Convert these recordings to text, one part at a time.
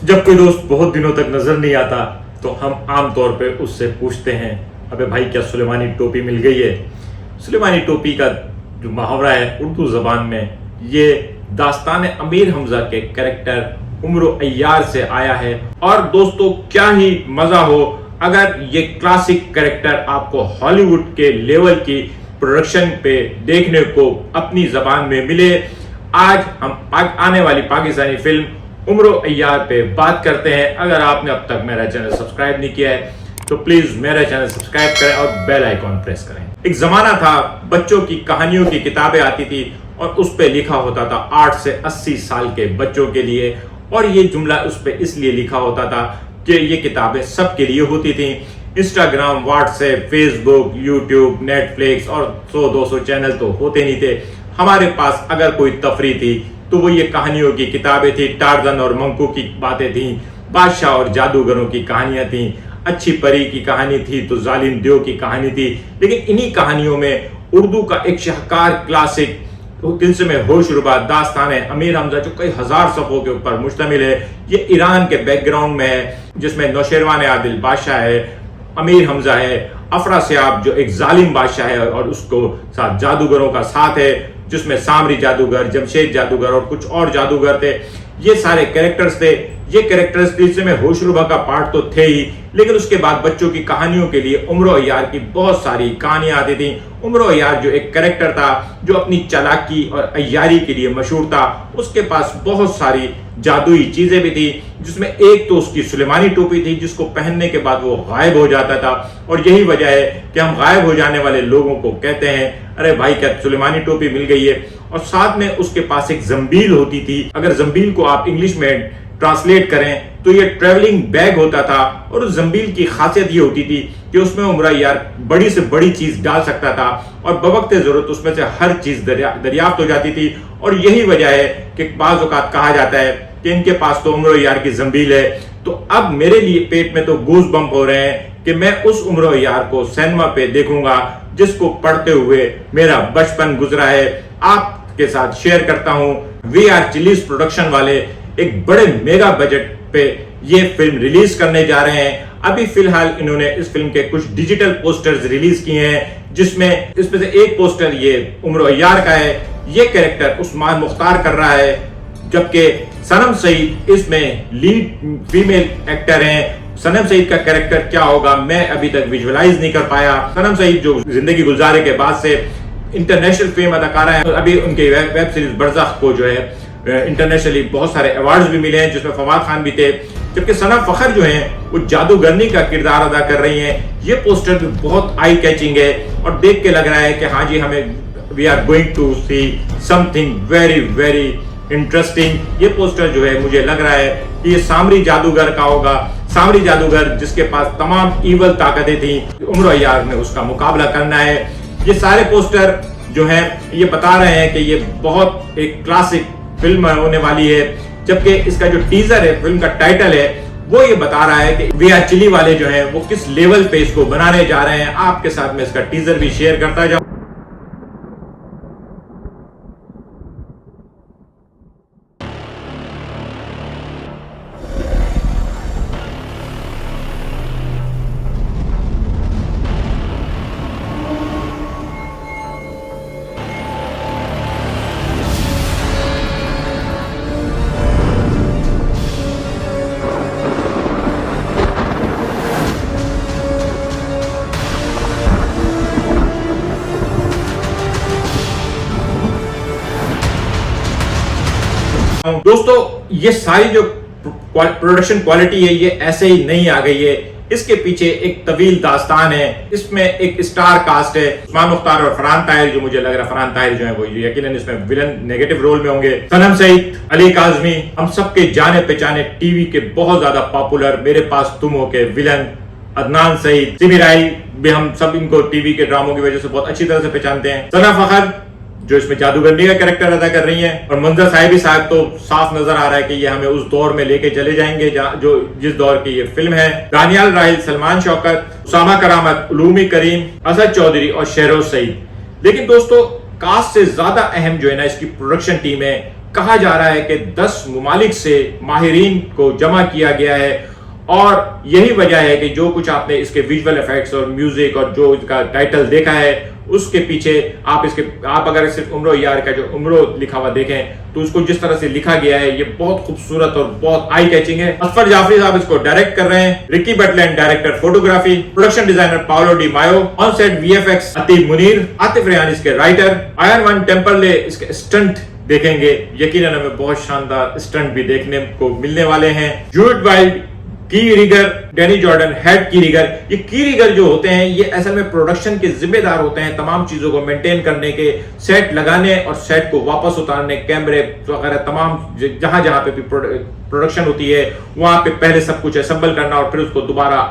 जब कोई दोस्त बहुत दिनों तक नजर नहीं आता तो हम आम तौर पे उससे पूछते हैं, अबे भाई क्या सुलेमानी टोपी मिल गई है। सुलेमानी टोपी का जो मुहावरा है उर्दू जबान में, ये दास्तान अमीर हमजा के कैरेक्टर उम्र अय्यार से आया है। और दोस्तों क्या ही मजा हो अगर ये क्लासिक कैरेक्टर आपको हॉलीवुड के लेवल की प्रोडक्शन पे देखने को अपनी जबान में मिले। आज हम आने वाली पाकिस्तानी फिल्म उम्र अय्यार पे बात करते हैं। अगर आपने अब तक मेरा चैनल सब्सक्राइब नहीं किया है तो प्लीज मेरा चैनल सब्सक्राइब करें और बेल आइकॉन प्रेस करें। एक जमाना था बच्चों की कहानियों की किताबें आती थी और उस पे लिखा होता था 8 से 80 साल के बच्चों के लिए, और ये जुमला उस पे इसलिए लिखा होता था कि ये किताबें सबके लिए होती थी। Instagram, WhatsApp, Facebook, YouTube, Netflix और 100-200 चैनल तो होते नहीं थे। हमारे पास अगर कोई तफरी थी तो वो ये कहानियों की किताबें थी। टार्जन और मंकू की बातें थी, बादशाह और जादूगरों की कहानियां थी, अच्छी परी की कहानी थी तो जालिम देव की कहानी थी। लेकिन इन्हीं कहानियों में उर्दू का एक शाहकार क्लासिक दिल से में होशरुबा दास्तान है अमीर हमजा, जो कई हजार सफ़ों के ऊपर मुश्तमिल है। ये ईरान के बैकग्राउंड में है, जिसमें नौशेरवान आदिल बादशाह है, अमीर हमजा है, अफरा सियाब जो एक जालिम बादशाह है और उसको साथ जादूगरों का साथ है, जिसमें सामरी जादूगर, जमशेद जादूगर और कुछ और जादूगर थे। ये सारे कैरेक्टर्स थे। ये कैरेक्टर्स दिल से में होशरुबा का पार्ट तो थे ही, लेकिन उसके बाद बच्चों की कहानियों के लिए उम्र अय्यार की बहुत सारी कहानियां आती थी। उम्र अय्यार जो एक कैरेक्टर था जो अपनी चालाकी और अय्यारी के लिए मशहूर था, उसके पास बहुत सारी जादुई चीजें भी थी, जिसमें एक तो उसकी सुलेमानी टोपी थी जिसको पहनने के बाद वो गायब हो जाता था। और यही वजह है कि हम गायब हो जाने वाले लोगों को कहते हैं, अरे भाई क्या सुलेमानी टोपी मिल गई है। और साथ में उसके पास एक जंबील होती थी। अगर जंबील को आप इंग्लिश में ट्रांसलेट करें तो ये ट्रेवलिंग बैग होता था। और उस जंबील की खासियत ये होती थी कि उसमें उम्र अय्यार बड़ी से बड़ी चीज डाल सकता था और बवक्त जरूरत उसमें से हर चीज दरियाफ्त हो जाती थी। और यही वजह है कि बाज़ औक़ात कहा जाता है कि इनके पास तो उम्र अय्यार की जंबील है। तो अब मेरे लिए पेट में तो गूज़ बम्प हो रहे हैं कि मैं उस उम्र अय्यार को सिनेमा पे देखूंगा जिसको पढ़ते हुए मेरा बचपन गुजरा है। आपके साथ शेयर करता हूं, VR चिलीज प्रोडक्शन वाले एक बड़े मेगा बजट पे ये फिल्म रिलीज करने जा रहे हैं। अभी फिलहाल इन्होंने इस फिल्म के कुछ डिजिटल पोस्टर्स रिलीज किए हैं, जिसमें इसमें से एक पोस्टर ये उम्र अय्यार का है। ये कैरेक्टर उस्मान मुख्तार कर रहा है, जबकि सनम सईद इसमें लीड फीमेल एक्टर हैं। सनम सईद का कैरेक्टर क्या होगा मैं अभी तक विजुअलाइज नहीं कर पाया। सनम सईद जो जिंदगी गुजारे के बाद से इंटरनेशनल फेम अदाकारा है। अभी उनके वेब सीरीज बरज़ख को जो है इंटरनेशनली बहुत सारे अवार्ड्स भी मिले हैं, जिसमें फवाद खान भी थे। जबकि सना फखर जो हैं वो जादूगरनी का किरदार अदा कर रही हैं। ये पोस्टर भी बहुत आई कैचिंग है और देख के लग रहा है कि हाँ जी, हमें we are going to see something very very interesting. ये पोस्टर जो है मुझे लग रहा है कि ये सामरी जादूगर का होगा। सामरी जादूगर जिसके पास तमाम ईवल ताकतें थी, उम्र अय्यार ने उसका मुकाबला करना है। ये सारे पोस्टर जो हैं ये बता रहे हैं कि ये बहुत एक क्लासिक फिल्म होने वाली है। जबकि इसका जो टीजर है, फिल्म का टाइटल है, वो ये बता रहा है कि VR चिली वाले जो हैं वो किस लेवल पे इसको बनाने जा रहे हैं। आपके साथ में इसका टीजर भी शेयर करता जाऊं। दोस्तों ये सारी जो प्रोडक्शन क्वालिटी है ये ऐसे ही नहीं आ गई है। इसके पीछे एक तवील दास्तान है। इसमें एक स्टार कास्ट है, उस्मान मुख्तार और फरहान ताहिर, जो मुझे लग रहा है फरहान ताहिर जो है वो यकीनन इसमें विलन नेगेटिव रोल में होंगे। सनम सईद, अली काज़मी, हम सबके जाने पहचाने टीवी के बहुत ज्यादा पॉपुलर मेरे पास तुम हो के विलन अदनान सईद, सिमिराई भी, हम सब इनको टीवी के ड्रामों की वजह से बहुत अच्छी तरह से पहचानते हैं। सना फखर जो इसमें जादूगरनी का कैरेक्टर अदा कर रही हैं, और मंजर साहिबी साहब तो साफ नजर आ रहा है कि ये हमें उस दौर में लेके चले जाएंगे जो जिस दौर की ये फिल्म है। दानियाल राहिल, सलमान शौकत, उसामा करामत, उलूमी करीम, असद चौधरी और शहरोज सईद। लेकिन दोस्तों कास्ट से ज्यादा अहम जो है ना इसकी प्रोडक्शन टीम है, कहा जा रहा है कि 10 ममालिक से माहिरीन को जमा किया गया है और यही वजह है कि जो कुछ आपने इसके विजुअल इफेक्ट्स और म्यूजिक और जो इसका टाइटल देखा है उसके पीछे आप अगर सिर्फ उम्रो यार का जो उम्रो लिखा हुआ देखें तो उसको जिस तरह से लिखा गया है ये बहुत खूबसूरत और बहुत आई कैचिंग है। असफर जाफरी साहब इसको डायरेक्ट कर रहे हैं। Ricky Butland director photography, production designer Paolo Di Maio, on set VFX Atib Munir, Atif Rehan इसके राइटर, आयरन वन टेम्परले इसके स्टंट देखेंगे। यकीनन हमें बहुत शानदार स्टंट भी देखने को मिलने वाले हैं। जूड वाइल्ड, की रिगर, डैनी जॉर्डन, हेड की रिगर, ये की रिगर जो होते हैं ये असल में प्रोडक्शन के जिम्मेदार होते हैं तमाम चीजों को मेंटेन करने के, सेट लगाने और सेट को वापस उतारने, कैमरे वगैरह तमाम जहां जहां पे भी प्रोडक्शन होती है वहां पे पहले सब कुछ असेंबल करना और फिर उसको दोबारा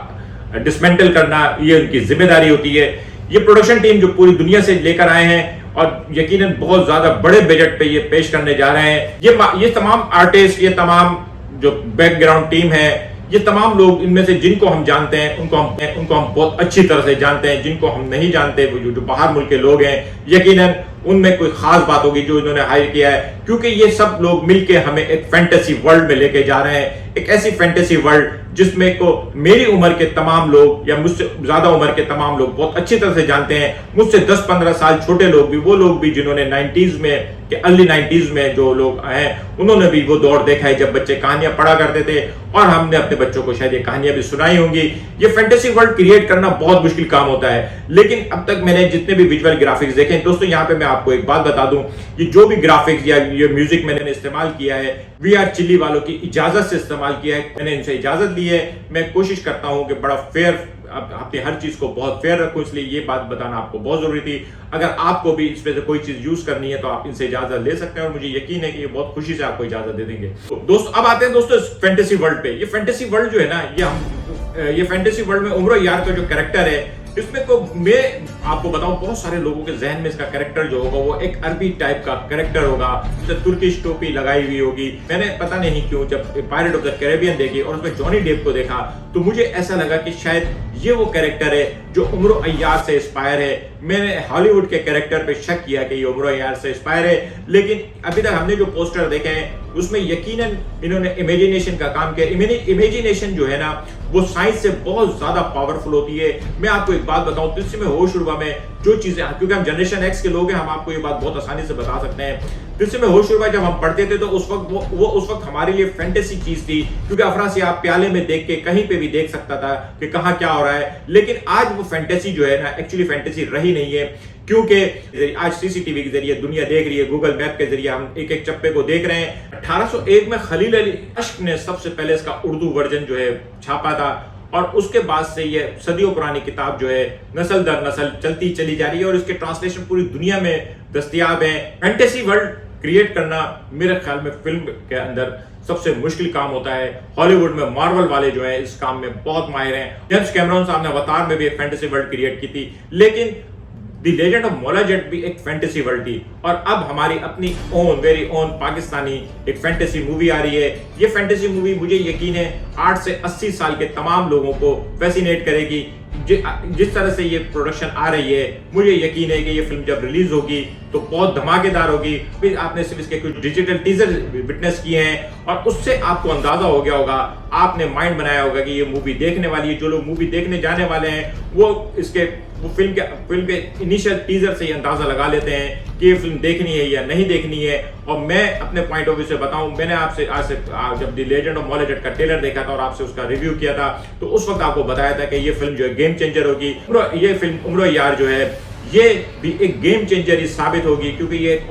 डिसमेंटल करना, ये उनकी जिम्मेदारी होती है। ये प्रोडक्शन टीम जो पूरी दुनिया से लेकर आए हैं और यकीनन बहुत ज्यादा बड़े बजट पे ये पेश करने जा रहे हैं। ये तमाम आर्टिस्ट, ये तमाम जो बैकग्राउंड टीम है, ये तमाम लोग इनमें से जिनको हम जानते हैं उनको हम बहुत अच्छी तरह से जानते हैं। जिनको हम नहीं जानते वो जो बाहर मुल्क के लोग हैं यकीनन उनमें कोई खास बात होगी जो इन्होंने हायर किया है, क्योंकि ये सब लोग मिलके हमें एक फैंटेसी वर्ल्ड में लेके जा रहे हैं। एक ऐसी फैंटेसी वर्ल्ड जिसमें को मेरी उम्र के तमाम लोग या मुझसे ज्यादा उम्र के तमाम लोग बहुत अच्छी तरह से जानते हैं। मुझसे 10-15 साल छोटे लोग भी, वो लोग भी जिन्होंने 90s में के अर्ली 90s में जो लोग हैं उन्होंने भी वो दौर देखा है जब बच्चे कहानियां पढ़ा करते थे और हमने अपने बच्चों को शायद ये कहानियां भी सुनाई होंगी। ये फैंटेसी वर्ल्ड क्रिएट करना बहुत मुश्किल काम होता है, लेकिन अब तक मैंने जितने भी विजुअल ग्राफिक्स देखे दोस्तों, यहाँ पे मैं आपको एक बात बता दूं, ये जो भी ग्राफिक्स या ये म्यूजिक मैंने इस्तेमाल किया है वीआर चिल्ली वालों की इजाजत से इस्तेमाल किया है। मैंने इनसे इजाजत ली है। मैं कोशिश करता हूं कि बड़ा फेयर, अपनी हर चीज को बहुत फेयर रखूं, इसलिए ये बात बताना आपको बहुत जरूरी थी। अगर आपको भी इसमें से कोई चीज यूज करनी है तो आप इनसे इजाजत ले सकते हैं और मुझे यकीन है कि ये बहुत खुशी से आपको इजाजत दे देंगे। तो दोस्तों अब आते हैं दोस्तों फैंटेसी वर्ल्ड पे। ये फैंटेसी वर्ल्ड जो है ना, ये फैंटेसी वर्ल्ड में उम्रो यार का जो कैरेक्टर है इसमें को मैं आपको बताऊं, बहुत सारे लोगों के जहन में इसका कैरेक्टर जो होगा वो एक अरबी टाइप का कैरेक्टर होगा, जिससे तुर्किश टोपी लगाई हुई होगी। मैंने पता नहीं क्यों जब पायरेट ऑफ द कैरेबियन देखी और उसमें जॉनी डेप को देखा तो मुझे ऐसा लगा कि शायद ये वो कैरेक्टर है जो उम्रो अय्यार से इंस्पायर है। मैंने हॉलीवुड के कैरेक्टर पे शक किया कि ये उम्रो अय्यार से इंस्पायर है, लेकिन अभी तक हमने जो पोस्टर देखे हैं उसमें यकीनन इन्होंने इमेजिनेशन का काम किया। इमेजिनेशन जो है ना वो साइंस से बहुत ज्यादा पावरफुल होती है। मैं आपको एक बात बताऊं, तिरछे में होश उड़वा में जो चीजें, क्योंकि हम जनरेशन एक्स के लोग हैं, हम आपको ये बात बहुत आसानी से बता सकते हैं। तिरछे में होश उड़वा जब हम पढ़ते थे तो उस वक्त वो उस वक्त हमारे लिए फैंटेसी चीज थी, क्योंकि अफरासी आप प्याले में देख के कहीं पे भी देख सकता था कि कहाँ क्या हो रहा है। लेकिन आज वो फैंटेसी जो है ना एक्चुअली फैंटेसी रही नहीं है, क्योंकि आज सीसीटीवी के जरिए दुनिया देख रही है, गूगल मैप के जरिए हम एक एक चप्पे को देख रहे हैं। 1801 में खलील अली अश्क ने सबसे पहले इसका उर्दू वर्जन जो है छापा था और उसके बाद से ये सदियों पुरानी किताब जो है नस्ल दर नस्ल चलती चली जा रही है और इसके ट्रांसलेशन पूरी दुनिया में दस्तयाब है। फैंटेसी वर्ल्ड क्रिएट करना मेरे ख्याल में फिल्म के अंदर सबसे मुश्किल काम होता है। हॉलीवुड में मार्वल वाले जो है इस काम में बहुत माहिर हैं। जेम्स कैमरॉन साहब ने अवतार में भी एक फैंटेसी वर्ल्ड क्रिएट की थी, लेकिन the legend of Maula Jatt भी एक फैंटेसी वर्ल्ड थी और अब हमारी अपनी ओन वेरी ओन पाकिस्तानी एक फैंटेसी मूवी आ रही है। ये फैंटेसी मूवी मुझे यकीन है 8 से 80 साल के तमाम लोगों को फैसिनेट करेगी। जिस तरह से ये प्रोडक्शन आ रही है मुझे यकीन है कि ये फिल्म जब रिलीज होगी तो बहुत धमाकेदार होगी। फिर आपने सिर्फ इसके कुछ डिजिटल टीजर विटनेस किए हैं और उससे आपको अंदाजा हो गया होगा, आपने माइंड बनाया होगा कि ये मूवी देखने वाली है। जो लोग मूवी देखने जाने वाले हैं वो फिल्म के इनिशियल टीजर से ही अंदाजा लगा लेते हैं कि ये फिल्म देखनी है या नहीं देखनी है। और मैं अपने पॉइंट ऑफ व्यू से बताऊं, मैंने आपसे जब the legend of Maula Jatt का ट्रेलर देखा था और आपसे उसका रिव्यू किया था तो उस वक्त आपको बताया था कि ये फिल्म जो है गेम चेंजर होगी। ये फिल्म उम्रो यार जो है ये भी एक गेम चेंजर ही साबित होगी, क्योंकि ये एक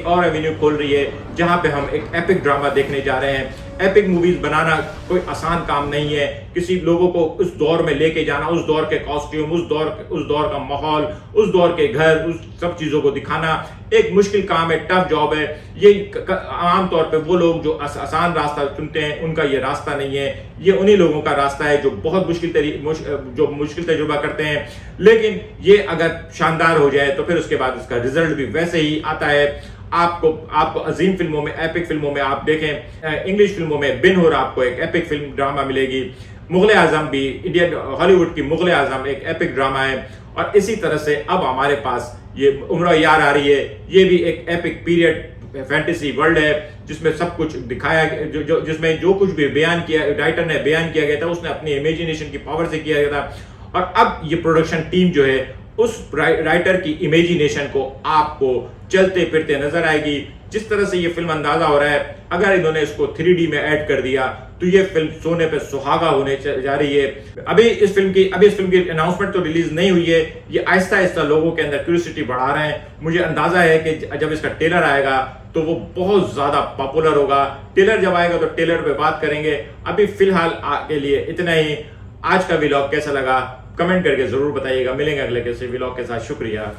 और एवेन्यू खोल रही है जहां पे हम एक एपिक ड्रामा देखने जा रहे हैं। एपिक मूवीज बनाना कोई आसान काम नहीं है। किसी लोगों को उस दौर में लेके जाना, उस दौर के कॉस्ट्यूम, उस दौर का माहौल, उस दौर के घर, उस सब चीजों को दिखाना एक मुश्किल काम है, टफ जॉब है। ये आमतौर पे वो लोग जो आसान रास्ता चुनते हैं उनका ये रास्ता नहीं है। ये उन्हीं लोगों का रास्ता है जो बहुत मुश्किल तजुर्बा करते हैं। लेकिन ये अगर शानदार हो जाए तो फिर उसके बाद इसका रिजल्ट भी वैसे ही आता है। आपको अजीम फिल्मों में, एपिक फिल्मों में आप देखें, इंग्लिश फिल्मों में बिन हुर आपको एक एपिक फिल्म ड्रामा मिलेगी। मुगल आजम भी, इंडियन हॉलीवुड की मुगल आजम एक एपिक ड्रामा है। और इसी तरह से अब हमारे पास ये उम्र यार आ रही है, ये भी एक एपिक पीरियड फैंटेसी वर्ल्ड है जिसमें सब कुछ दिखाया, जिसमें जो कुछ भी बयान किया राइटर ने बयान किया गया था उसने अपनी इमेजिनेशन की पावर से किया गया था। और अब ये प्रोडक्शन टीम जो है उस राइटर की इमेजिनेशन को आपको चलते फिरते नजर आएगी। जिस तरह से ये फिल्म अंदाजा हो रहा है, अगर इन्होंने इसको 3D में ऐड कर दिया तो ये फिल्म सोने पे सुहागा होने जा रही है। अभी इस फिल्म की अनाउंसमेंट तो रिलीज नहीं हुई है, ये आहिस्ता आहिस्ता लोगों के अंदर क्यूरियोसिटी बढ़ा रहे हैं। मुझे अंदाजा है कि जब इसका ट्रेलर आएगा तो वो बहुत ज्यादा पॉपुलर होगा। ट्रेलर जब आएगा तो ट्रेलर पे बात करेंगे। अभी फिलहाल के लिए इतना ही। आज का व्लॉग कैसा लगा कमेंट करके जरूर बताइएगा। मिलेंगे अगले किसी व्लॉग के साथ। शुक्रिया।